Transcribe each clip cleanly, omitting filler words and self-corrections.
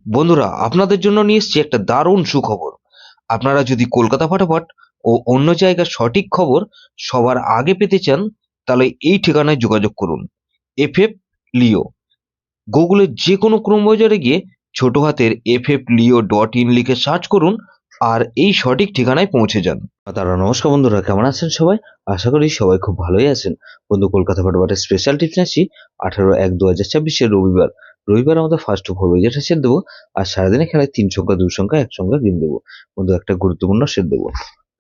বন্ধুরা, আপনাদের জন্য নিয়ে এসেছি একটা দারুণ সুখবর। আপনারা যদি কলকাতা ফাটাফাট ও অন্য জায়গার সঠিক খবর সবার আগে পেতে চান, তাহলে এই ঠিকানায় যোগাযোগ করুন। এফএফ লিও। গুগলের যে কোনো ক্রোম ব্রাউজারে গিয়ে ছোট হাতের ffleo.in লিখে সার্চ করুন আর এই সঠিক ঠিকানায় পৌঁছে যান। নমস্কার বন্ধুরা, কেমন আছেন সবাই? আশা করি সবাই খুব ভালোই আছেন। বন্ধু, কলকাতা ফাটাফাটের স্পেশাল টিপস আসছি 18/1/2024 রবিবার। আমাদের ফার্স্ট টু ফোর যেটা সেট দেবো, আর সারাদিনে খেলায় 3 সংখ্যা 2 সংখ্যা 1 সংখ্যা গেম দেবো। বন্ধু, একটা গুরুত্বপূর্ণ সেট দেবো।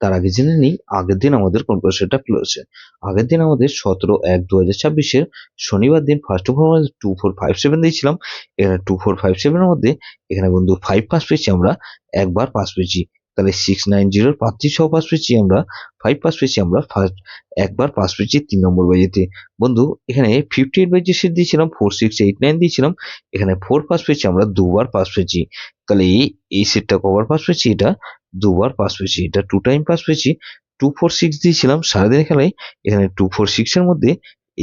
তার আগে জেনে নিই আগের দিন আমাদের কোন কোন সেটটা খেলেছে। আগের দিন আমাদের 17/1/2024 শনিবার দিন ফার্স্ট টু ফোর 2457 দিয়েছিলাম। এখানে 2457 এর মধ্যে এখানে বন্ধু 5 পাস পেয়েছি আমরা, একবার পাস পেয়েছি। তাহলে 690 প্রার্থী সহ পাস পেয়েছি আমরা, 5 পাস পেয়েছি আমরা, ফার্স্ট একবার পাস পেয়েছি 3 নম্বর বাজিতে। বন্ধু, এখানে 58 বাজি সেট দিয়েছিলাম, 4689 দিয়েছিলাম। এখানে 4 পাস পেয়েছি আমরা, দুবার পাস পেয়েছি। তাহলে এই সেটটা কবার পাস পেয়েছি? এটা দুবার পাস পেয়েছি, এটা 2 টাইম পাস পেয়েছি। 246 দিয়েছিলাম সারাদিনের খেলায়। এখানে 246 এর মধ্যে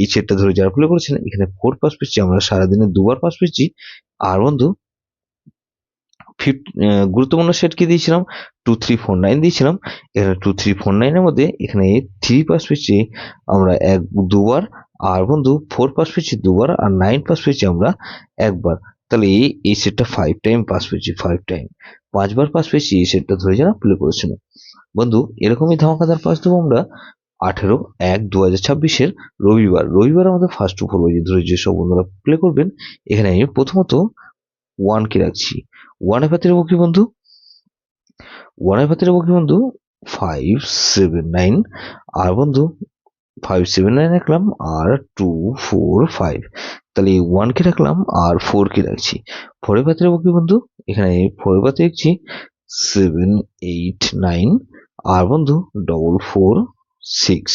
এই সেটটা ধরে যারা প্লে করেছেন, এখানে 4 পাস পেয়েছি আমরা, সারাদিনে দুবার পাস পেয়েছি। আর বন্ধু, গুরুত্বপূর্ণ সেট কি দিয়েছিলাম? 2349 দিয়েছিলাম। এখানে 2349 এর মধ্যে এখানে 3 পাস পেয়েছি আমরা দুবার। আর বন্ধু, 4 পাস পেয়েছি দুবার, আর 9 পাস পেয়েছি আমরা একবার। তাহলে এই সেটটা 5 টাইম পাস পেয়েছি, 5 টাইম 5 বার পাস পেয়েছি এই সেটটা ধরে যারা প্লে করেছিল। বন্ধু, এরকমই ধামাকাদার পাস দেবো আমরা 18/1/2026 রবিবার আমাদের ফার্স্ট টু ফোর ধরে যেসব বন্ধুরা প্লে করবেন। এখানে আমি প্রথমত 1 কে রাখছি। 1 এর পাতে রাখবো কি বন্ধু? 1 এর পাতে রাখবো কি বন্ধু? 579। আর বন্ধু, 579 রাখলাম, আর 245। তাহলে 1 কে রাখলাম আর 4 কে রাখছি। 4 এর পাতে রাখবো কি বন্ধু? এখানে 4 এর পাতে রাখছি 789। আর বন্ধু, 446।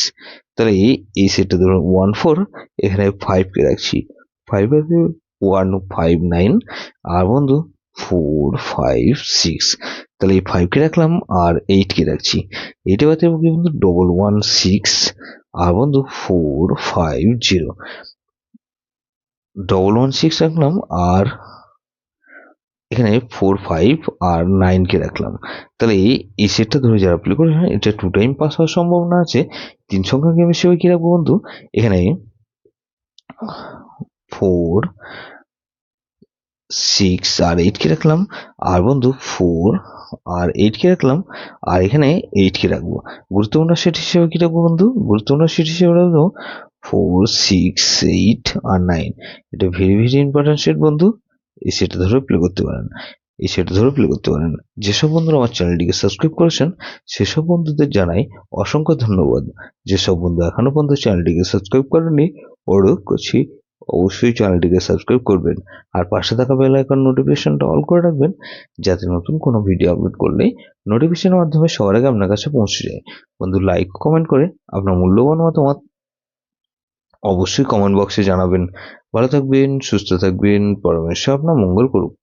তাহলে এই সেটটা ধরুন 14। এখানে 5 কে রাখছি। 5 এর 159। আর বন্ধু, 456। তাহলে এই 5 কে রাখলাম আর 8 কে রাখছি। 8 এর বাদে কি বন্ধু? 116। আর বন্ধু, 450। 116 রাখলাম, আর এখানে 45 আর 9 কে রাখলাম। তাহলে এই সেটটা ধরে যারা প্লে করে, এটা 2 টাইম পাস হওয়ার সম্ভাবনা আছে। 3 সংখ্যা গেমের সময় কি রাখবো বন্ধু? এখানে 4 6 আর 8 কে রাখলাম। আর বন্ধু, 4 আর 8 কে রাখলাম। আর এখানে 8 কে রাখবো। গুরুত্বপূর্ণ সেট হিসেবে কি রাখবো বন্ধু? গুরুত্বপূর্ণ সেট হিসেবে রাখবো 4 6 8 আর 9। এটা ভেরি ভেরি ইম্পর্টেন্ট সেট বন্ধু। এই সেটটা ধরে প্লে করতে পারেন। যেসব বন্ধুরা আমার চ্যানেলটিকে সাবস্ক্রাইব করেছেন, সেসব বন্ধুদের জানাই অসংখ্য ধন্যবাদ। যেসব বন্ধু এখনো পর্যন্ত চ্যানেলটিকে সাবস্ক্রাইব করেনি, অনুরোধ করছি অবশ্যই চ্যানেলটিকে সাবস্ক্রাইব করবেন। আর পাশে থাকা বেল আইকন নোটিফিকেশনটা অল করে রাখবেন, যাতে নতুন কোনো ভিডিও আপলোড করলেই নোটিফিকেশনের মাধ্যমে সবার আগে আপনার কাছে পৌঁছে যায়। বন্ধু, লাইক কমেন্ট করে আপনার মূল্যবান মতামত অবশ্যই কমেন্ট বক্সে জানাবেন। ভালো থাকবেন, সুস্থ থাকবেন, পরমেশ্বর আপনার মঙ্গল করুক।